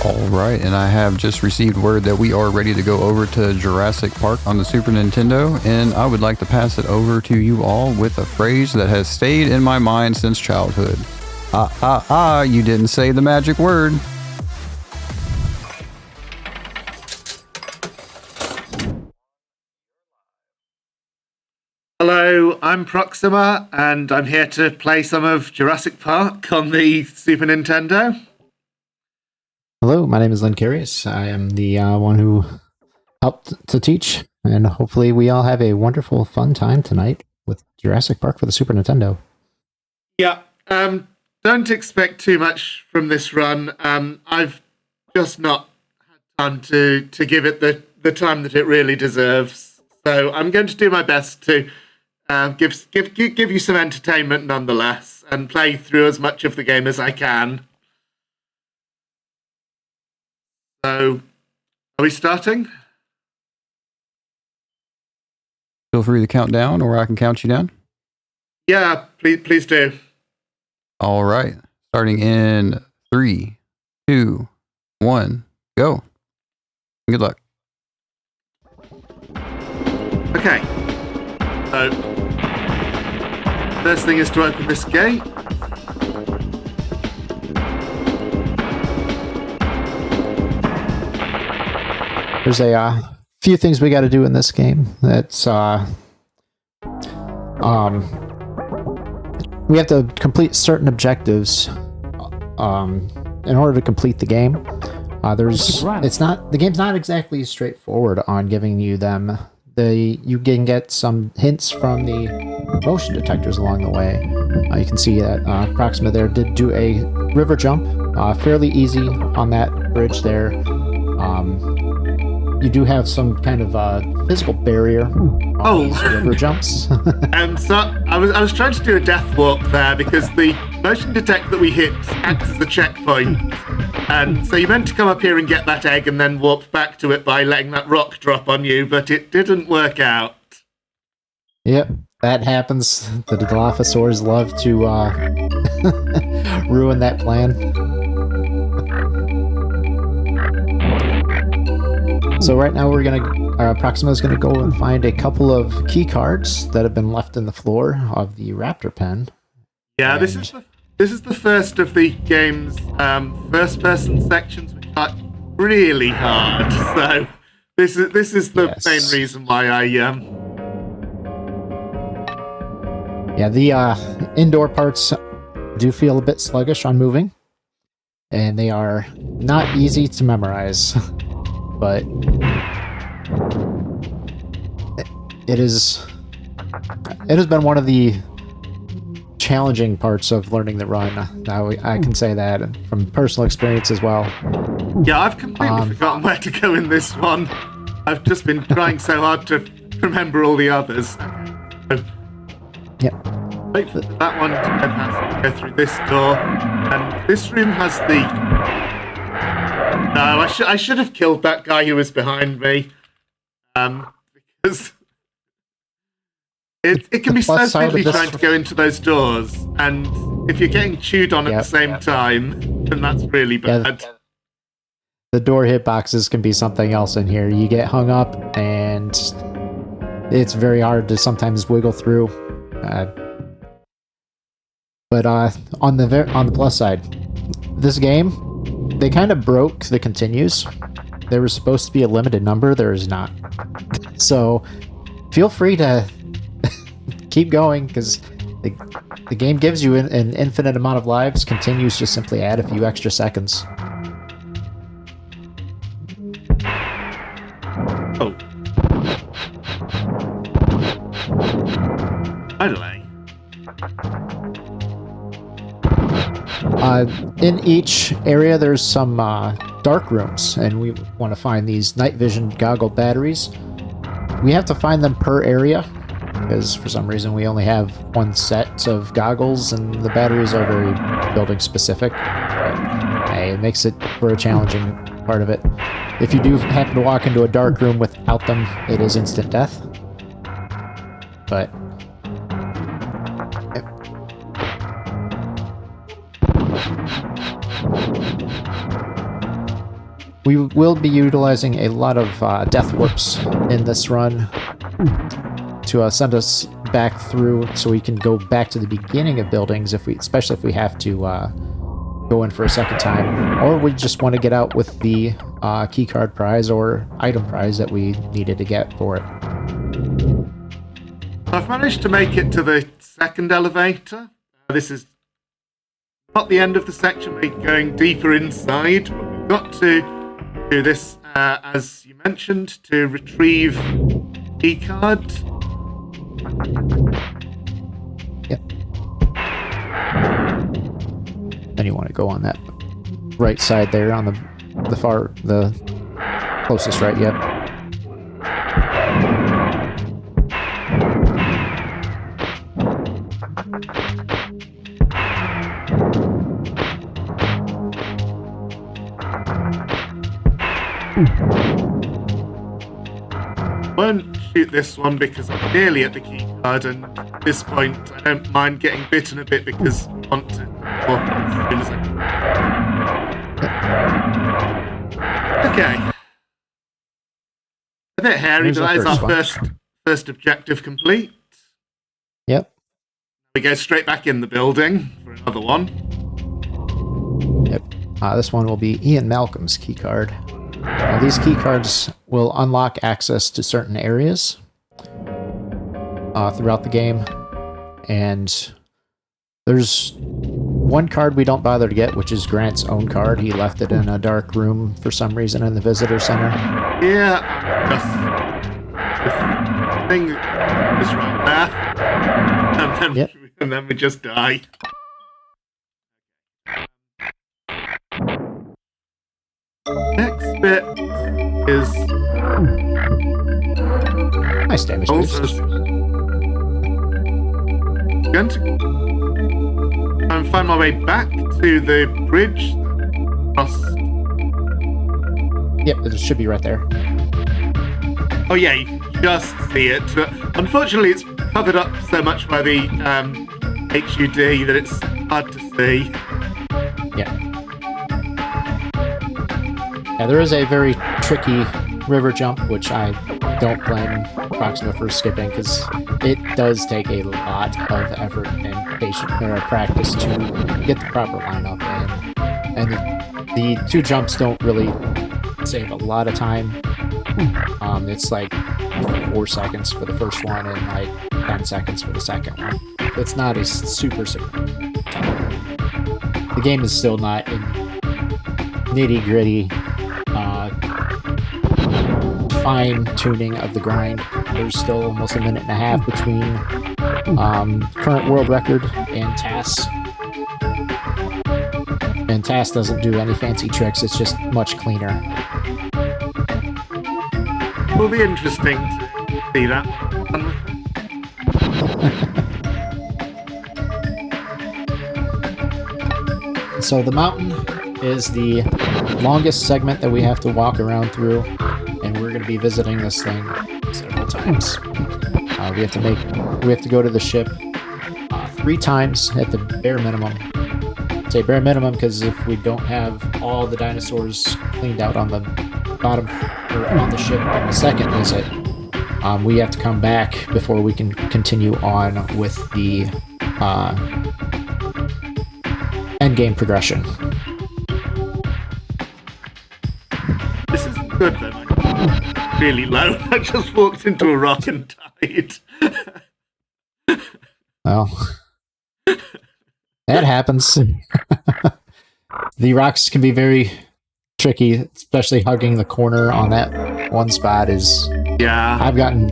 All right, and I have just received word that we are ready to go over to Jurassic Park on the Super Nintendo, and I would like to pass it over to you all with a phrase that has stayed in my mind since childhood. You didn't say the magic word. Hello, I'm Proxima, and I'm here to play some of Jurassic Park on the Super Nintendo. Hello, my name is Lynn Carius. I am the one who helped to teach, and hopefully we all have a wonderful, fun time tonight with Jurassic Park for the Super Nintendo. Yeah, don't expect too much from this run. I've just not had time to give it the time that it really deserves. So I'm going to do my best to give you some entertainment nonetheless, and play through as much of the game as I can. So, are we starting? Feel free to count down, or I can count you down. Yeah, please do. All right, starting in 3, 2, 1, go. Good luck. Okay. So, first thing is to open this gate. There's a few things we got to do in this game. That's we have to complete certain objectives in order to complete the game. The game's not exactly straightforward on giving you them. You can get some hints from the motion detectors along the way. You can see that Proxima there did do a river jump, fairly easy on that bridge there. You do have some kind of physical barrier on these river jumps. So I was trying to do a death walk there because the motion detector that we hit acts as a checkpoint. And so you meant to come up here and get that egg and then warp back to it by letting that rock drop on you, but it didn't work out. Yep, that happens. The Dilophosaurs love to ruin that plan. So right now Proxima's gonna go and find a couple of key cards that have been left in the floor of the Raptor pen. Yeah, this is the first of the game's first-person sections, which are really hard. So this is the main reason why I Yeah, the indoor parts do feel a bit sluggish on moving, and they are not easy to memorize. But it has been one of the challenging parts of learning the run. I can say that from personal experience as well. Yeah, I've completely forgotten where to go in this one. I've just been trying so hard to remember all the others. Yeah. Wait for that one to go past, go through this door, and this room has the. No, I should have killed that guy who was behind me, because it can be so fiddly trying to go into those doors, and if you're getting chewed on at the same time, then that's really bad. Yeah. The door hitboxes can be something else in here. You get hung up, and it's very hard to sometimes wiggle through. But on the plus side, this game, they kind of broke the continues. There was supposed to be a limited number. There is not. So feel free to keep going, because the game gives you an infinite amount of lives. Continues just simply add a few extra seconds. Oh. Finally. In each area, there's some dark rooms, and we want to find these night vision goggle batteries. We have to find them per area, because for some reason we only have one set of goggles, and the batteries are very building specific. It makes it for a challenging part of it. If you do happen to walk into a dark room without them, it is instant death. But We will be utilizing a lot of death warps in this run to send us back through, so we can go back to the beginning of buildings, especially if we have to go in for a second time, or we just want to get out with the keycard prize or item prize that we needed to get for it. I've managed to make it to the second elevator. This is not the end of the section, we're going deeper inside, but we've got to do this, as you mentioned, to retrieve keycard. Yep. Then you want to go on that right side there, on the closest right, yep. Won't shoot this one because I'm nearly at the keycard, and at this point I don't mind getting bitten a bit because I want to walk as soon as I can. Okay. A bit hairy, but that is our first objective complete. Yep. We go straight back in the building for another one. Yep. This one will be Ian Malcolm's keycard. Now, these keycards will unlock access to certain areas throughout the game, and there's one card we don't bother to get, which is Grant's own card. He left it in a dark room for some reason in the visitor center. Yeah, the thing is right there, and then we just die. Next bit is nice damage boost. Going to try and find my way back to the bridge. Yep, it should be right there. Oh yeah, you can just see it. But unfortunately, it's covered up so much by the HUD that it's hard to see. Yeah. Yeah, there is a very tricky river jump, which I don't blame Proxima for skipping, because it does take a lot of effort and practice to get the proper lineup in. And the two jumps don't really save a lot of time. It's like 4 seconds for the first one and like 10 seconds for the second one. It's not a super significant time. The game is still not in nitty-gritty fine tuning of the grind. There's still almost a minute and a half between current world record and TAS. And TAS doesn't do any fancy tricks, it's just much cleaner. It will be interesting to see that. So the mountain is the longest segment that we have to walk around through, and we're going to be visiting this thing several times. We have to go to the ship 3 times at the bare minimum. I say bare minimum because if we don't have all the dinosaurs cleaned out on the bottom or on the ship on the second visit, we have to come back before we can continue on with the end game progression. This is good then. I'm really low. I just walked into a rock and died. Well, that happens. The rocks can be very tricky, especially hugging the corner on that one spot is... Yeah. I've gotten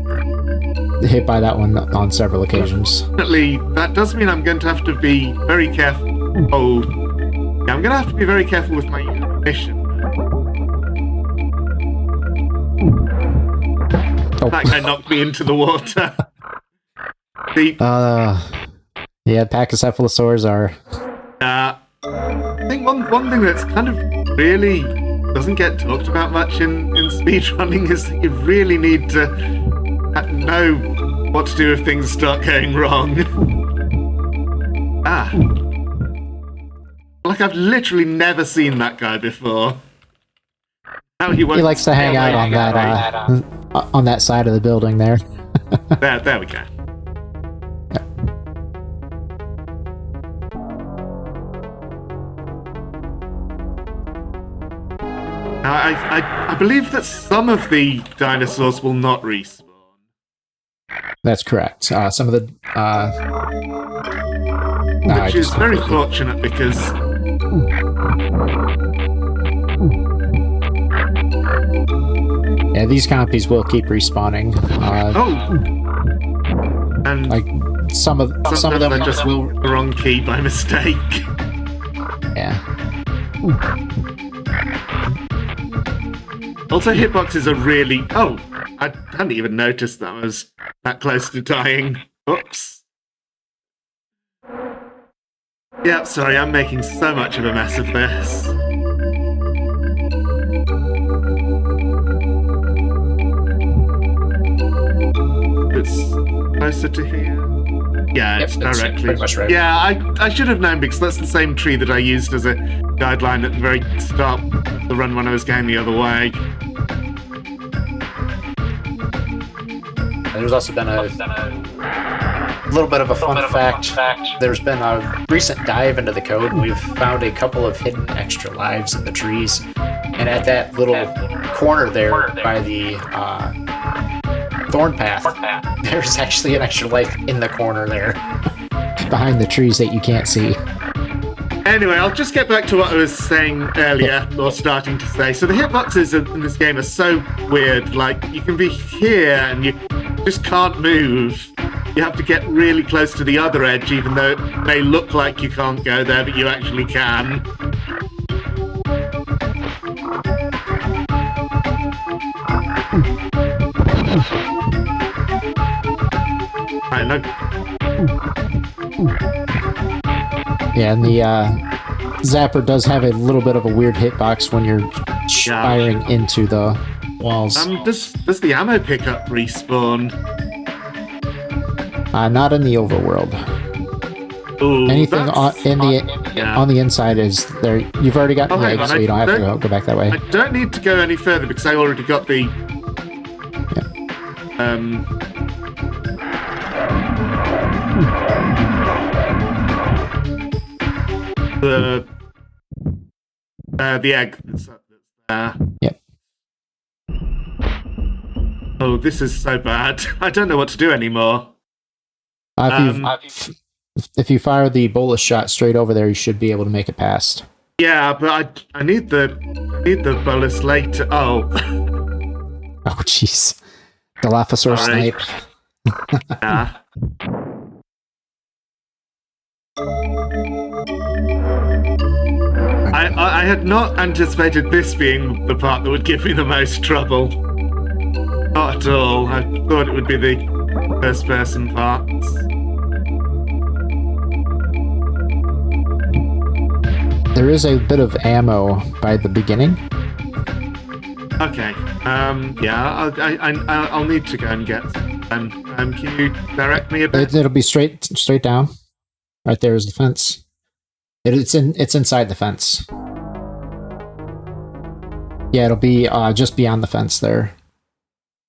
hit by that one on several occasions. Definitely, that does mean I'm going to have to be very careful. Oh, yeah, I'm going to have to be very careful with my ammunition. Oh. That guy knocked me into the water. Yeah, Pachycephalosaurs are... I think one thing that's kind of really doesn't get talked about much in speedrunning is that you really need to know what to do if things start going wrong. Like, I've literally never seen that guy before. Now he won't. He likes to hang out on that side of the building there. There we go. Now, I believe that some of the dinosaurs will not respawn. That's correct. Some of the... which is very fortunate because... Yeah, these compies will keep respawning. And like some of them are just the wrong key by mistake. Yeah. Also, hitboxes are really... Oh, I hadn't even noticed that I was that close to dying. Oops. Yeah, sorry, I'm making so much of a mess of this. It's closer to here. Yeah, it's directly. Pretty much right. Yeah, I should have known because that's the same tree that I used as a guideline at the very start of the run when I was going the other way. There's also been a little bit of a fun fact. There's been a recent dive into the code, and we've found a couple of hidden extra lives in the trees. And at that little corner there by the thorn path, there's actually an extra life in the corner there, behind the trees that you can't see. Anyway, I'll just get back to what I was saying earlier, or starting to say. So the hitboxes in this game are so weird. Like, you can be here and you just can't move. You have to get really close to the other edge, even though it may look like you can't go there, but you actually can. I know. Yeah, and the Zapper does have a little bit of a weird hitbox when you're firing into the walls. Does the ammo pickup respawn? Not in the overworld. Ooh, anything on the inside is there. You've already got the egg, so you don't have to go back that way. I don't need to go any further because I already got the. The egg that's there. Yep. Oh, this is so bad. I don't know what to do anymore. If you fire the bolus shot straight over there, you should be able to make it past. Yeah, but I need the bolus later. Oh. Oh, jeez. Dilophosaurus snipe. Yeah. I had not anticipated this being the part that would give me the most trouble. Not at all. I thought it would be the first-person parts. There is a bit of ammo by the beginning. Okay. Yeah. I'll need to go and get. Can you direct me a bit? It'll be straight down. Right there is the fence. It's inside the fence. Yeah, it'll be just beyond the fence there.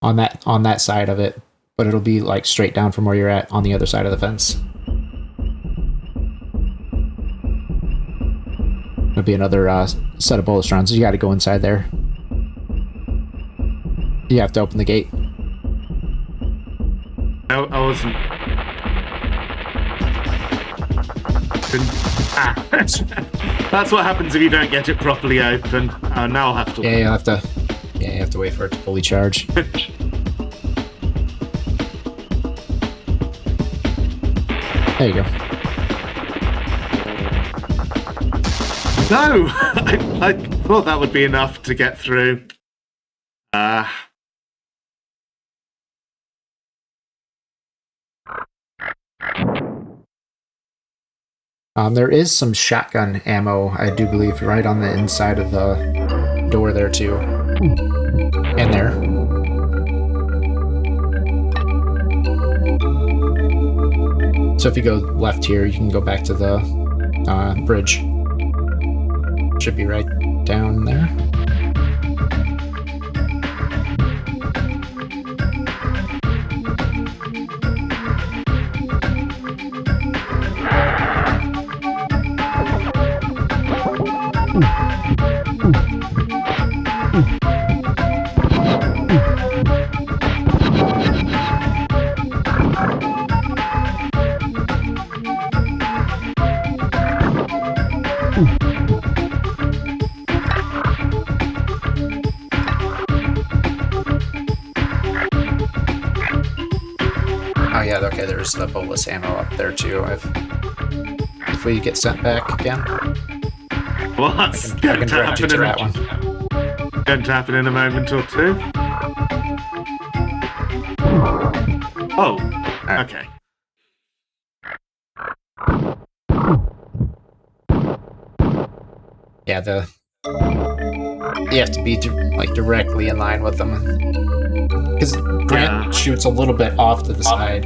On that side of it, but it'll be like straight down from where you're at on the other side of the fence. There'll be another set of bolus rounds. You got to go inside there. You have to open the gate. I wasn't. That's what happens if you don't get it properly open. Now I'll have to. Yeah, you have to wait for it to fully charge. There you go. No! I thought that would be enough to get through. There is some shotgun ammo, I do believe, right on the inside of the door there, too. And there. So if you go left here, you can go back to the bridge. Should be right down there. Oh yeah, okay, there's the bolus ammo up there too. If we get sent back again, What's I going can to direct you happen to that one. Going to happen in a moment or two? Oh, Alright. okay. Yeah, you have to be like directly in line with them, because Grant shoots a little bit off to the side.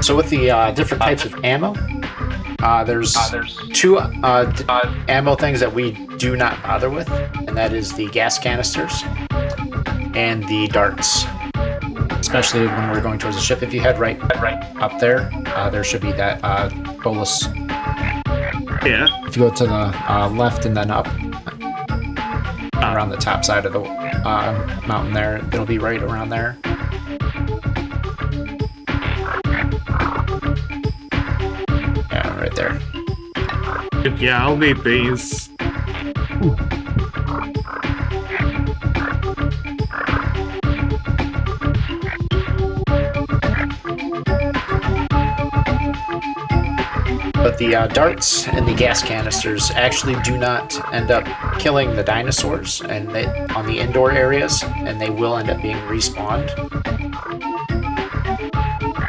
So with the different types of ammo, there's two ammo things that we do not bother with, and that is the gas canisters and the darts. Especially when we're going towards the ship. If you head right up there, there should be that bolus. Yeah. If you go to the left and then up around the top side of the mountain there, it'll be right around there. Yeah, right there. Yeah, I'll need these. But the darts and the gas canisters actually do not end up killing the dinosaurs and on the indoor areas, and they will end up being respawned.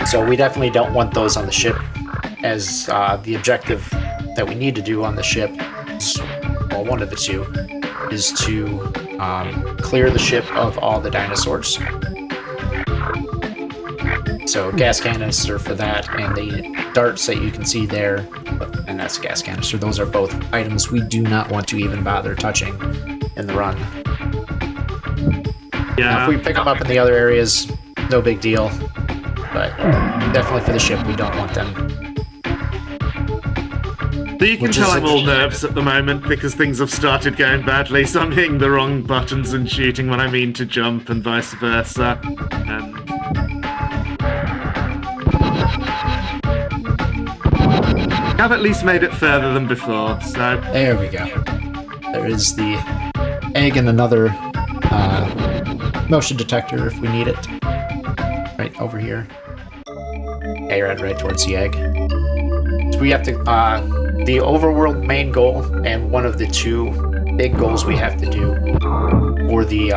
So we definitely don't want those on the ship, as the objective that we need to do on the ship is, well, one of the two, is to clear the ship of all the dinosaurs. So gas canister for that, and the darts that you can see there, and that's gas canister. Those are both items we do not want to even bother touching in the run. Yeah. Now, if we pick them up in the other areas, no big deal. But definitely for the ship, we don't want them. So you can tell I'm all nerves at the moment because things have started going badly, so I'm hitting the wrong buttons and shooting when I mean to jump and vice versa. And I've at least made it further than before, so... There we go. There is the egg and another motion detector if we need it. Right over here. Yeah, you're right towards the egg. So we have to... the overworld main goal, and one of the two big goals we have to do for the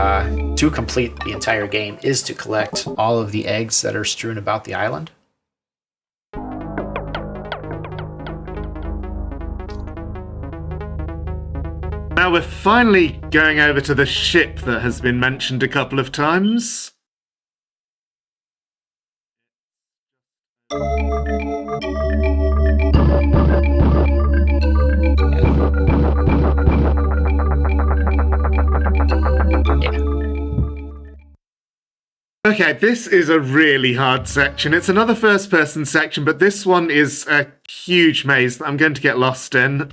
to complete the entire game, is to collect all of the eggs that are strewn about the island. Now we're finally going over to the ship that has been mentioned a couple of times. Okay, this is a really hard section. It's another first-person section, but this one is a huge maze that I'm going to get lost in.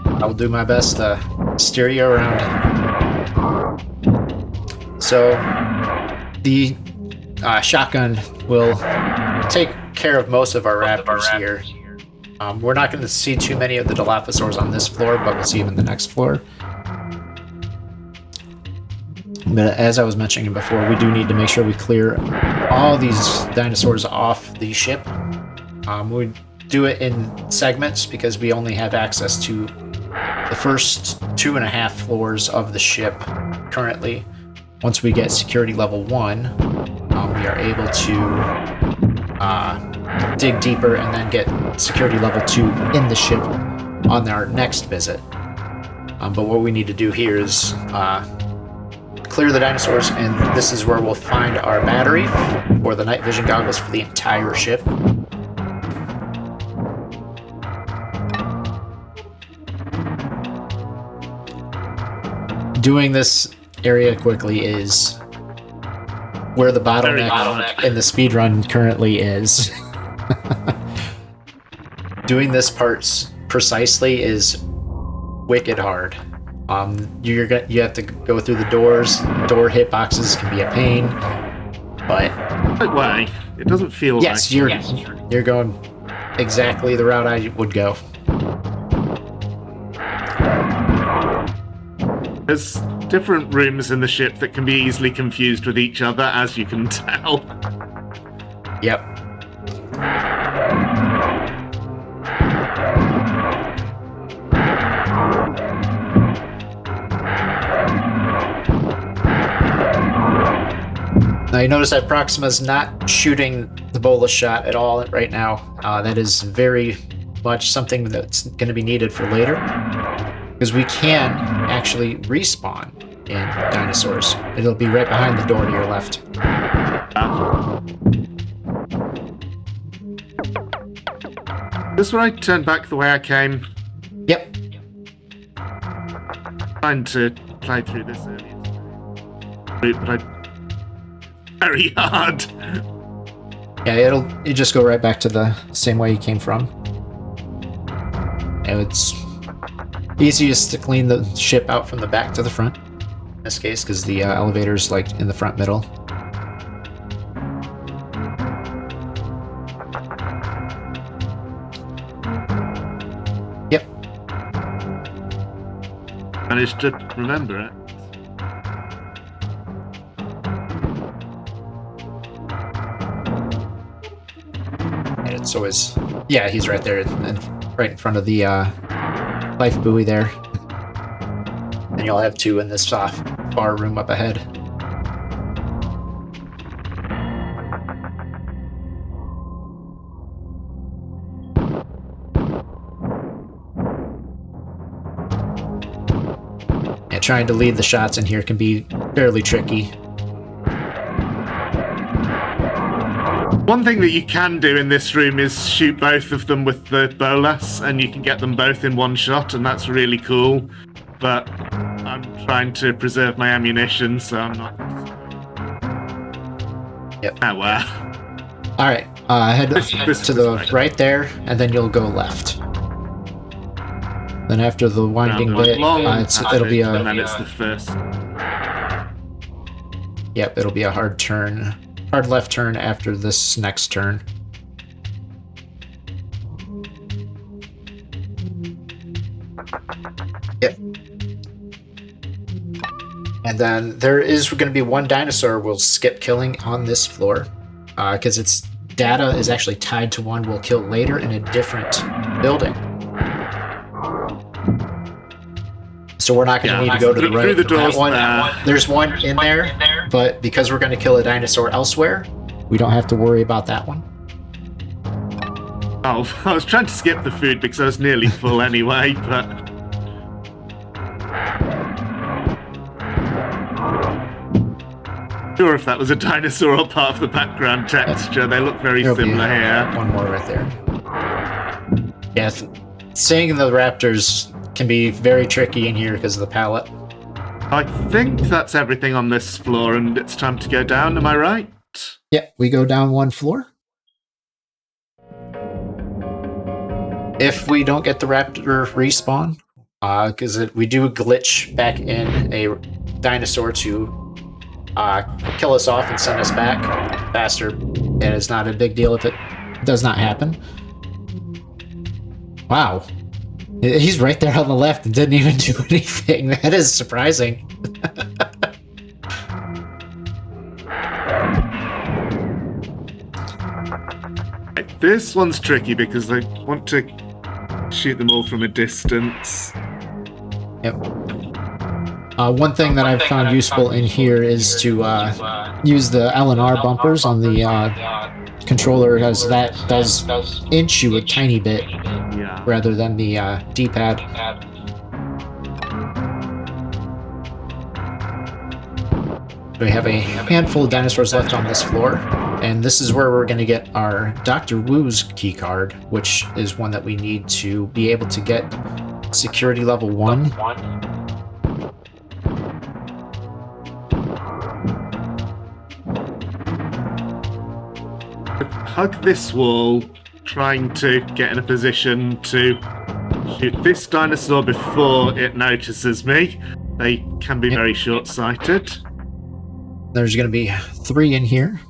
I will do my best to steer you around. So, the shotgun will take care of most of our raptors here. We're not going to see too many of the Dilophosaurs on this floor, but we'll see them in the next floor. But as I was mentioning before, we do need to make sure we clear all these dinosaurs off the ship. We do it in segments because we only have access to the first 2.5 floors of the ship currently. Once we get security level 1, we are able to dig deeper and then get security level 2 in the ship on our next visit. But what we need to do here is clear the dinosaurs, and this is where we'll find our battery for the night vision goggles for the entire ship. Doing this area quickly is where the bottleneck in the speedrun currently is. Doing this part precisely is wicked hard. You have to go through the doors. Door hitboxes can be a pain, but Way. It doesn't feel yes, like you're going exactly the route I would go. There's different rooms in the ship that can be easily confused with each other, as you can tell. Yep. Now you notice that Proxima's not shooting the bolus shot at all right now. That is very much something that's going to be needed for later, because we can actually respawn in dinosaurs. It'll be right behind the door to your left. This where I turn back the way I came. Yep. Trying to play through this earlier today. But very hard. Yeah, you just go right back to the same way you came from. And it's easiest to clean the ship out from the back to the front, in this case, because the elevator's like in the front middle. Yep. Managed to remember it. And it's always, yeah, he's right there, right in front of the life buoy there. And you'll have two in this far room up ahead. Yeah, trying to lead the shots in here can be fairly tricky. One thing that you can do in this room is shoot both of them with the bolas, and you can get them both in one shot, and that's really cool. But I'm trying to preserve my ammunition, so I'm not. Yep. Oh, wow. Alright, head to the right there, and then you'll go left. Then after the winding bit, it'll be and then it's the first. Yep, it'll be a hard turn. Hard left turn after this next turn. Yep. And then there is going to be one dinosaur we'll skip killing on this floor, because its data is actually tied to one we'll kill later in a different building. So we're not going to need to go to the right. Through the doors. There's one in there, but because we're going to kill a dinosaur elsewhere, we don't have to worry about that one. Oh, I was trying to skip the food because I was nearly full anyway, but... Sure, if that was a dinosaur or part of the background texture, they look very similar here. One more right there. Yeah, seeing the raptors can be very tricky in here because of the palette. I think that's everything on this floor, and it's time to go down, am I right? Yeah, we go down one floor. If we don't get the raptor respawn, because we do glitch back in a dinosaur to kill us off and send us back faster, and it's not a big deal if it does not happen. Wow. He's right there on the left and didn't even do anything. That is surprising. This one's tricky because I want to shoot them all from a distance. Yep. One thing that I've found useful in here is to use the L&R bumpers on the controller, as that does inch you a tiny bit rather than the D-pad. We have a handful of dinosaurs left on this floor, and this is where we're going to get our Dr. Wu's key card, which is one that we need to be able to get security level 1. hug this wall, trying to get in a position to shoot this dinosaur before it notices me. They can be very short-sighted. There's going to be 3 in here.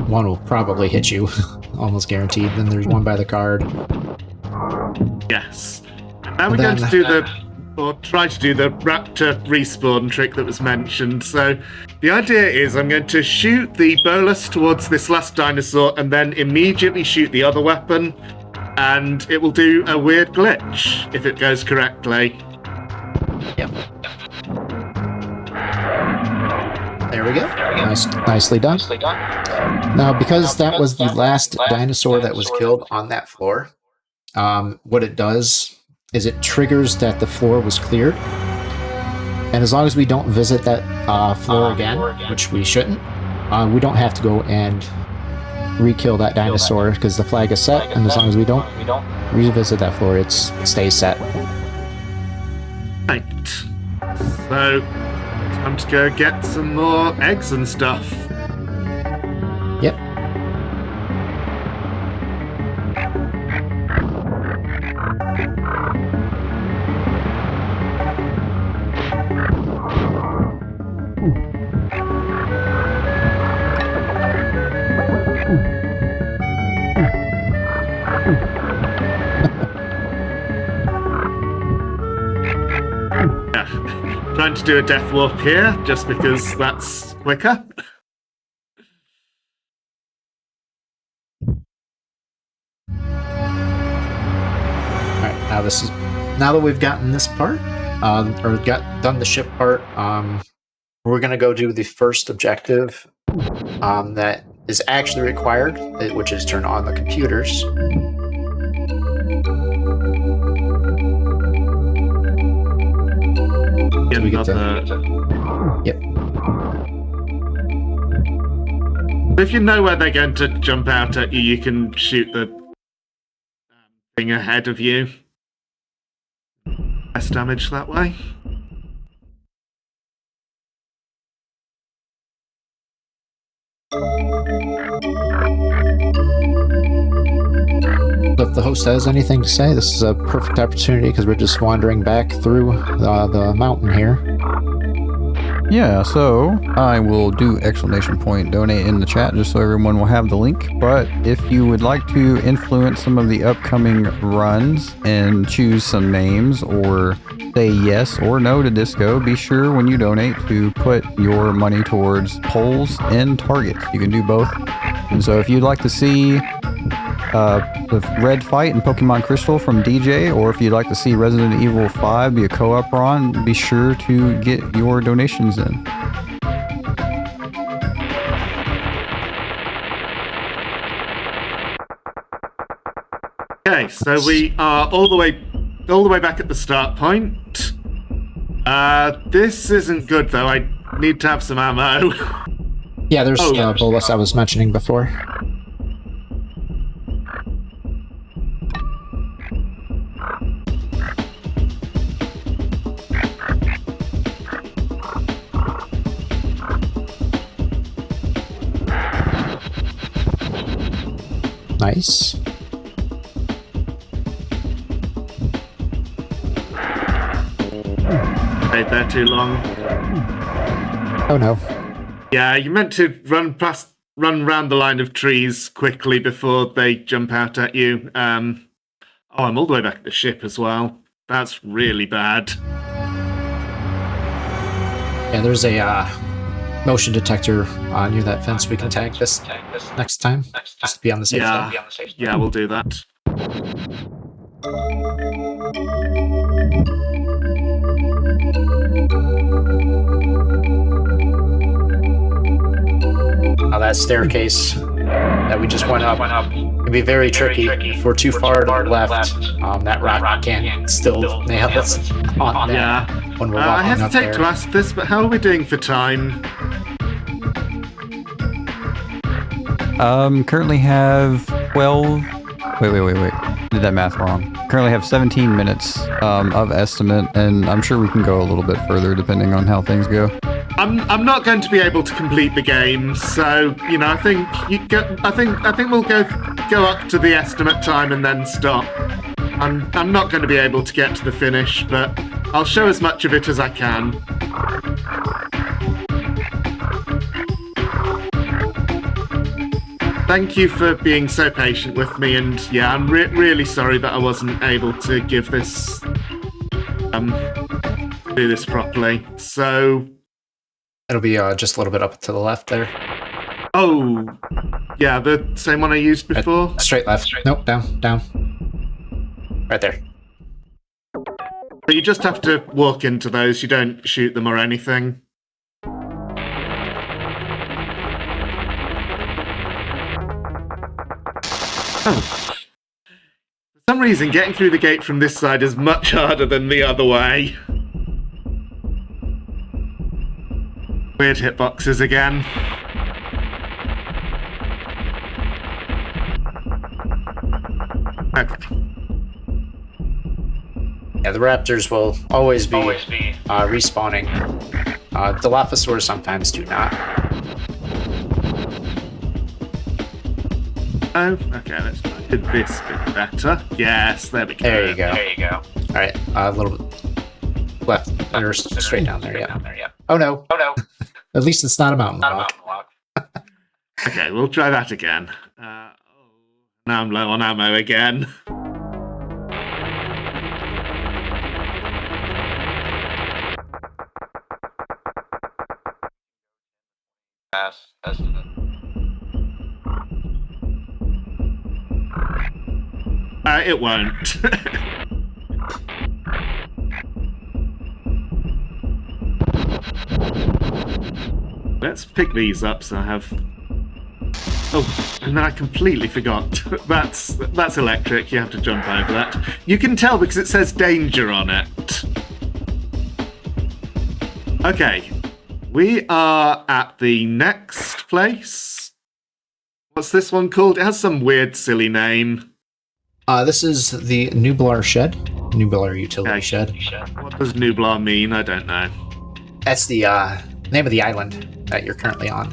One will probably hit you, almost guaranteed. Then there's one by the card. Yes. Now we're going to do try to do the raptor respawn trick that was mentioned. So the idea is I'm going to shoot the bolus towards this last dinosaur and then immediately shoot the other weapon, and it will do a weird glitch if it goes correctly. Yep. There we go. Nicely done. Now, because that was the last dinosaur that was killed on that floor, what it does is it triggers that the floor was cleared. And as long as we don't visit that floor again, which we shouldn't, we don't have to go and re-kill that dinosaur because the flag is set, and as long as we don't revisit that floor, it stays set. Right. So, time to go get some more eggs and stuff. Yep. Trying to do a death warp here, just because that's quicker. Alright, now that we've gotten this part, or done the ship part, we're gonna go do the first objective that is actually required, which is turn on the computers. We get Yep. If you know where they're going to jump out at you, you can shoot the thing ahead of you. Less damage that way. If the host has anything to say, this is a perfect opportunity because we're just wandering back through the mountain here. Yeah, so I will do ! Donate in the chat just so everyone will have the link. But if you would like to influence some of the upcoming runs and choose some names or say yes or no to Disco, be sure when you donate to put your money towards polls and targets. You can do both. And so if you'd like to see the red fight in Pokemon Crystal from DJ, or if you'd like to see Resident Evil 5 be a co-op run, be sure to get your donations in. Okay, so we are all the way back at the start point. This isn't good though. I need to have some ammo. Yeah, there's the bolus I was mentioning before. Nice. Stayed there too long. Oh no. Yeah, you meant to run round the line of trees quickly before they jump out at you. I'm all the way back at the ship as well. That's really bad. Yeah, there's a motion detector near that fence. We can tag this next time, just to be on the safe side. Yeah, we'll do that. Now that staircase that we just went up can be very tricky. If we're too far to the left, that rock can still nail us on there when we're walking I up there. hesitate to ask this, but how are we doing for time? Currently have 12... Wait. Did that math wrong. Currently have 17 minutes of estimate, and I'm sure we can go a little bit further depending on how things go. I'm not going to be able to complete the game, so I think we'll go up to the estimate time and then stop. I'm not going to be able to get to the finish, but I'll show as much of it as I can. Thank you for being so patient with me, and yeah, I'm really sorry that I wasn't able to give this do this properly. So. It'll be just a little bit up to the left there. Oh, yeah, the same one I used before? Straight left. Nope, down. Right there. But you just have to walk into those, you don't shoot them or anything. Oh. For some reason, getting through the gate from this side is much harder than the other way. Weird hitboxes again. Okay. Yeah, the raptors will always be respawning. Dilophosaurs sometimes do not. Oh, okay, let's try to do this bit better. Yes, there we go. There you go. All right, a little bit left, or straight down there. Yeah. Oh no. At least it's not a mountain walk. Okay, we'll try that again. Now I'm low on ammo again. It won't. Let's pick these up so I have... Oh, and then I completely forgot. That's electric, you have to jump over that. You can tell because it says danger on it. Okay, we are at the next place. What's this one called? It has some weird, silly name. This is the Nublar Shed. Nublar Utility Shed. What does Nublar mean? I don't know. That's the name of the island that you're currently on.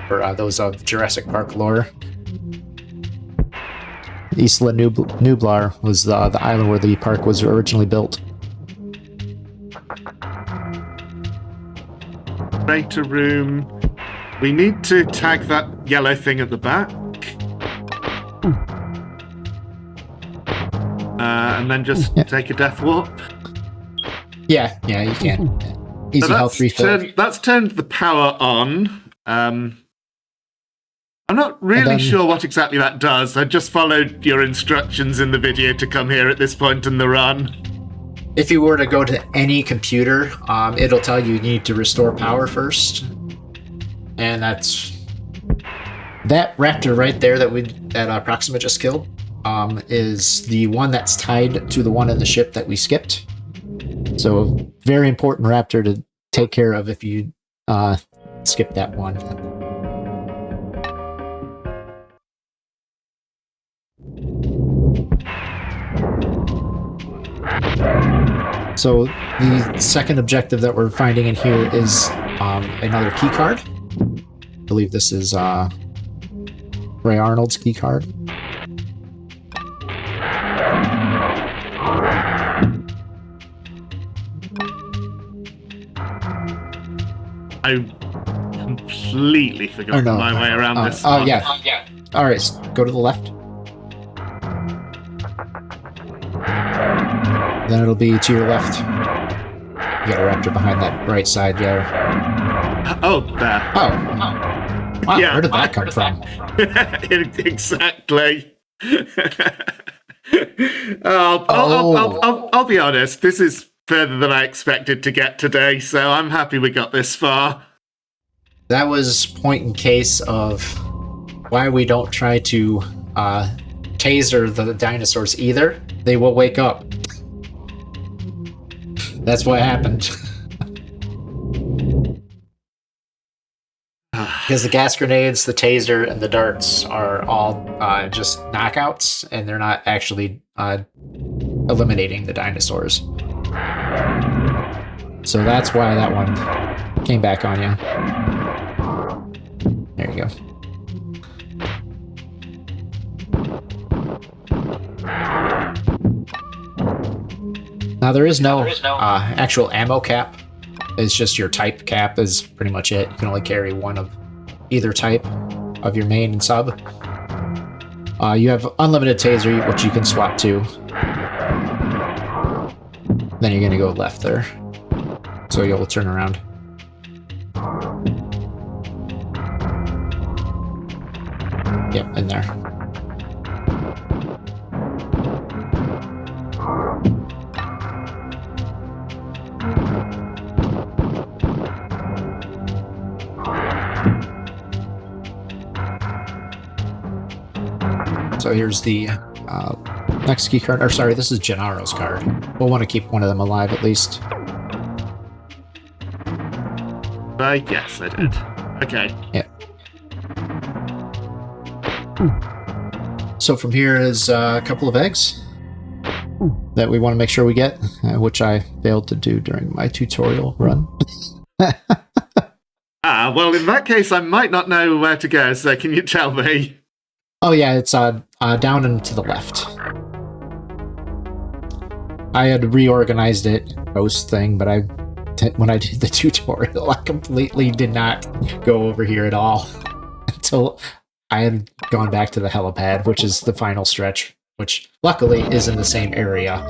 For those of Jurassic Park lore. Isla Nublar was the island where the park was originally built. Crater room. We need to tag that yellow thing at the back. And then just take a death warp. Yeah, you can. Easy health refill. That's turned the power on. I'm not really sure what exactly that does. I just followed your instructions in the video to come here at this point in the run. If you were to go to any computer, it'll tell you need to restore power first. And that's... That raptor right there that Proxima just killed is the one that's tied to the one in the ship that we skipped. So a very important raptor to take care of if you skip that one. So the second objective that we're finding in here is another key card. I believe this is Ray Arnold's key card. I completely forgot my way around this. Oh, yeah. All right, go to the left. Then it'll be to your left. You got a raptor behind that right side there. Oh, there. Oh. Wow, Yeah. Where did that come from? Exactly. I'll be honest. This is further than I expected to get today, so I'm happy we got this far. That was point in case of why we don't try to taser the dinosaurs either. They will wake up. That's what happened. Because the gas grenades, the taser, and the darts are all just knockouts, and they're not actually eliminating the dinosaurs. So that's why that one came back on you. There you go. Now there is no actual ammo cap. It's just your type cap is pretty much it. You can only carry one of either type of your main and sub. You have unlimited taser, which you can swap to. Then you're gonna go left there. So you'll turn around. Yep, in there. So here's the next key card. Or sorry, this is Gennaro's card. We'll want to keep one of them alive at least. Yes, I did. Okay. Yeah. So from here is a couple of eggs that we want to make sure we get, which I failed to do during my tutorial run. Well, in that case, I might not know where to go, so can you tell me? Oh yeah, it's down and to the left. I had reorganized it post thing, but when I did the tutorial, I completely did not go over here at all until I had gone back to the helipad, which is the final stretch, which luckily is in the same area.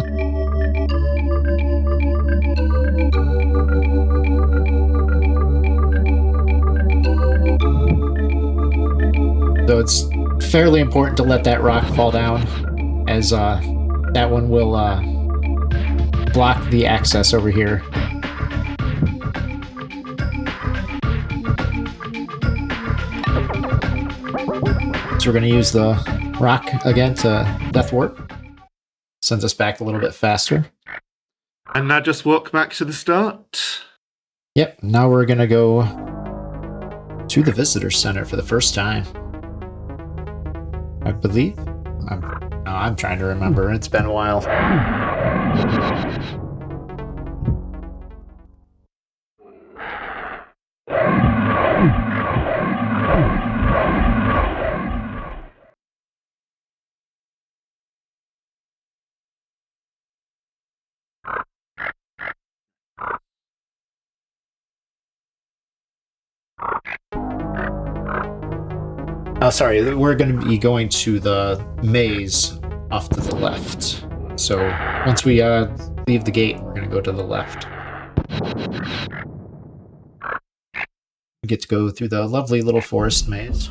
So it's fairly important to let that rock fall down, as that one will block the access over here. So we're going to use the rock again to death warp. Sends us back a little bit faster. And now just walk back to the start. Yep, now we're going to go to the visitor center for the first time. I believe. I'm trying to remember. It's been a while. Oh, sorry, we're going to be going to the maze off to the left. So once we leave the gate, we're going to go to the left. We get to go through the lovely little forest maze.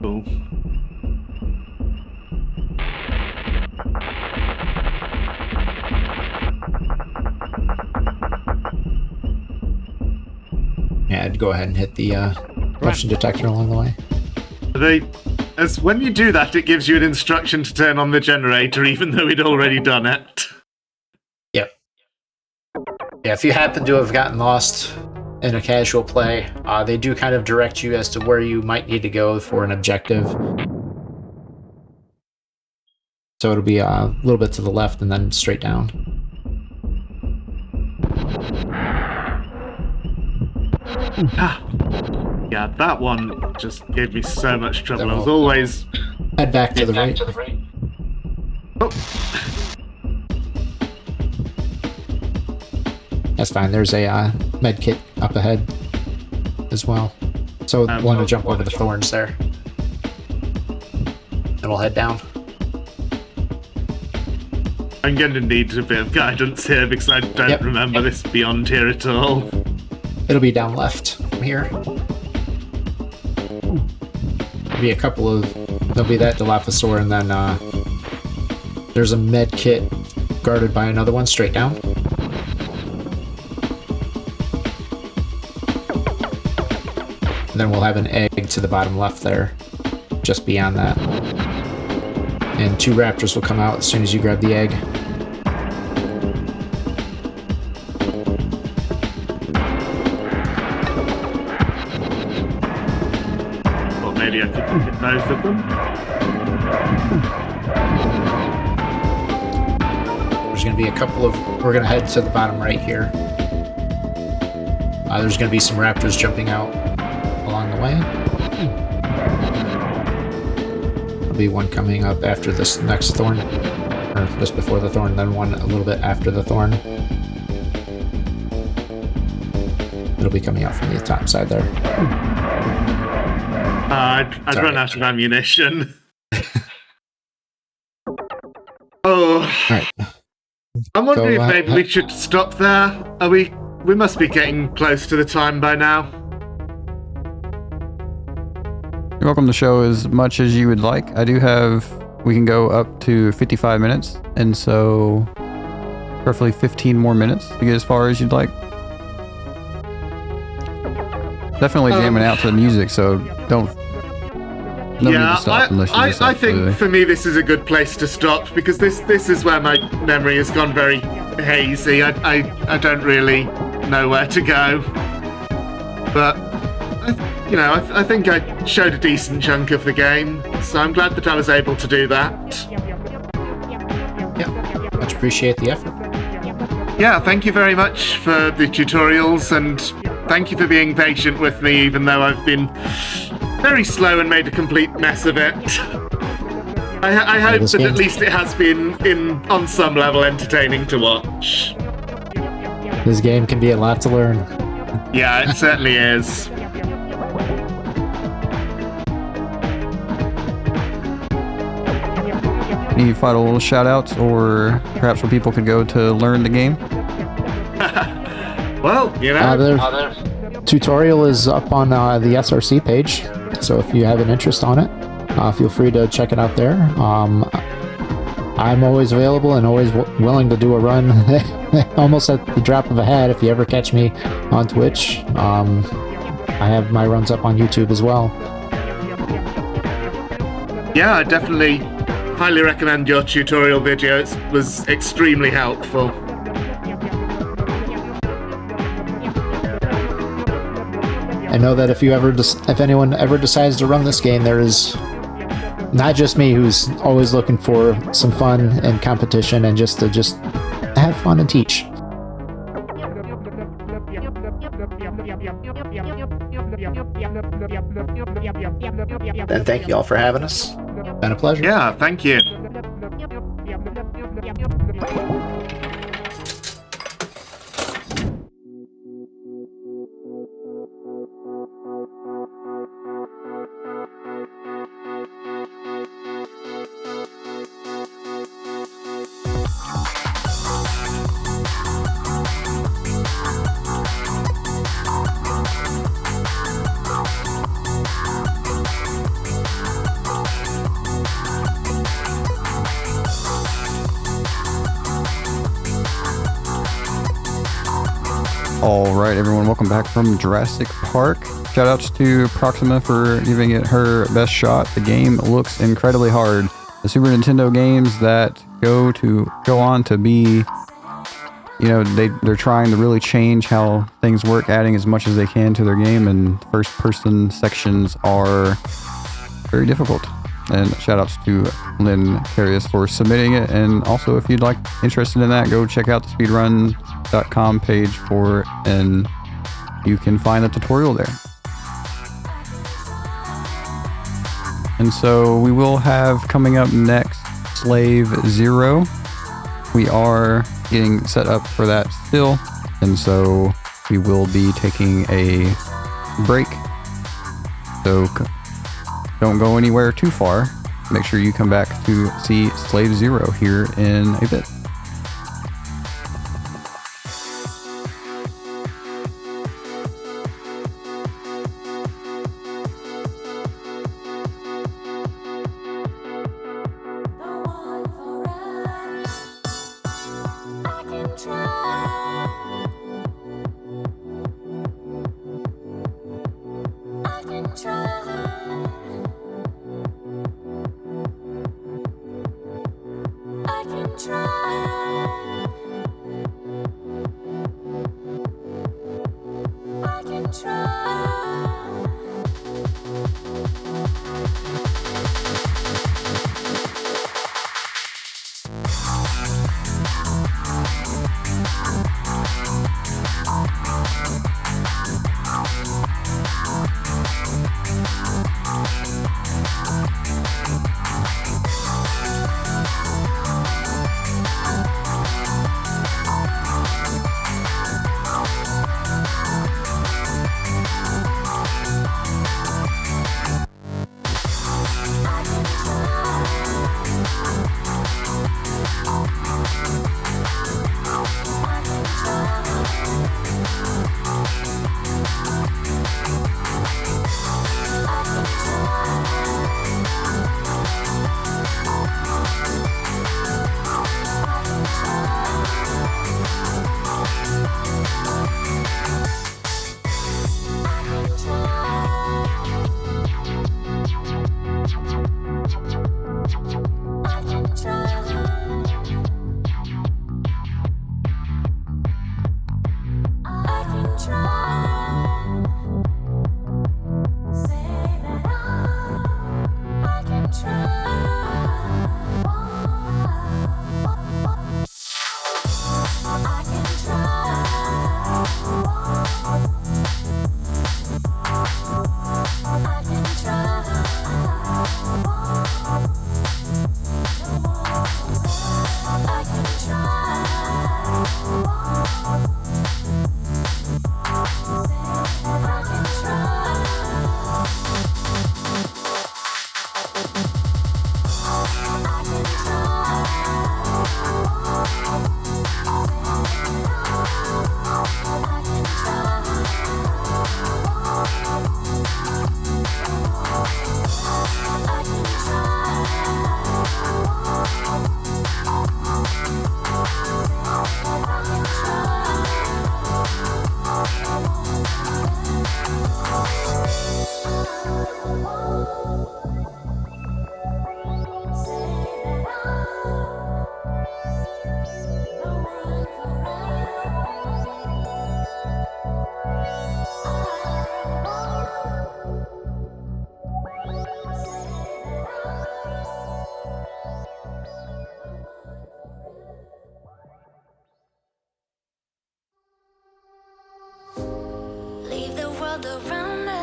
Cool. Yeah, I'd go ahead and hit the motion detector along the way. When you do that, it gives you an instruction to turn on the generator, even though we'd already done it. Yep. Yeah, if you happen to have gotten lost in a casual play, they do kind of direct you as to where you might need to go for an objective. So it'll be a little bit to the left and then straight down. Yeah, that one just gave me so much trouble. I was always... Head back to the right. Oh. That's fine. There's a med kit up ahead as well. So want to jump over the thorns there. And we'll head down. I'm going to need a bit of guidance here because I don't remember this beyond here at all. It'll be down left from here. There'll be a couple of... There'll be that Dilophosaur, and then there's a med kit guarded by another one straight down. And then we'll have an egg to the bottom left there, just beyond that. And 2 raptors will come out as soon as you grab the egg. Maybe I could hit both of them. there's going to be a couple of... We're going to head to the bottom right here. There's going to be some raptors jumping out along the way. There'll be one coming up after this next thorn, or just before the thorn, then one a little bit after the thorn. It'll be coming out from the top side there. I'd run out of ammunition. Oh. Alright. I'm wondering if maybe we should stop there. We must be getting close to the time by now. You're welcome to show as much as you would like. We can go up to 55 minutes, and so roughly 15 more minutes to get as far as you'd like. Definitely jamming out to the music, so don't... No need to stop unless you just I think for me this is a good place to stop, because this is where my memory has gone very hazy. I don't really know where to go. But, I think I showed a decent chunk of the game, so I'm glad that I was able to do that. Yeah, much appreciate the effort. Yeah, thank you very much for the tutorials, and thank you for being patient with me, even though I've been very slow and made a complete mess of it. I hope that at least it has been, on some level, entertaining to watch. This game can be a lot to learn. Yeah, it certainly is. Any final little shout-outs, or perhaps where people could go to learn the game? Well, the tutorial is up on the SRC page, so if you have an interest on it, feel free to check it out there. I'm always available and always willing to do a run almost at the drop of a hat if you ever catch me on Twitch. I have my runs up on YouTube as well. Yeah, I definitely highly recommend your tutorial video. It was extremely helpful. I know that if anyone ever decides to run this game, there is not just me who's always looking for some fun and competition and just to have fun and teach. And thank you all for having us. Been a pleasure. Yeah, thank you. All right, everyone, welcome back from Jurassic Park. Shoutouts to Proxima for giving it her best shot. The game looks incredibly hard. The Super Nintendo games that go on to be, they're trying to really change how things work, adding as much as they can to their game, and first-person sections are very difficult. And shoutouts to Lynn Carius for submitting it. And also, if you'd like interested in that, go check out the speedrun.com page and you can find the tutorial there. And so we will have coming up next Slave Zero. We are getting set up for that still, and so we will be taking a break. So don't go anywhere too far. Make sure you come back to see Slave Zero here in a bit. world around us.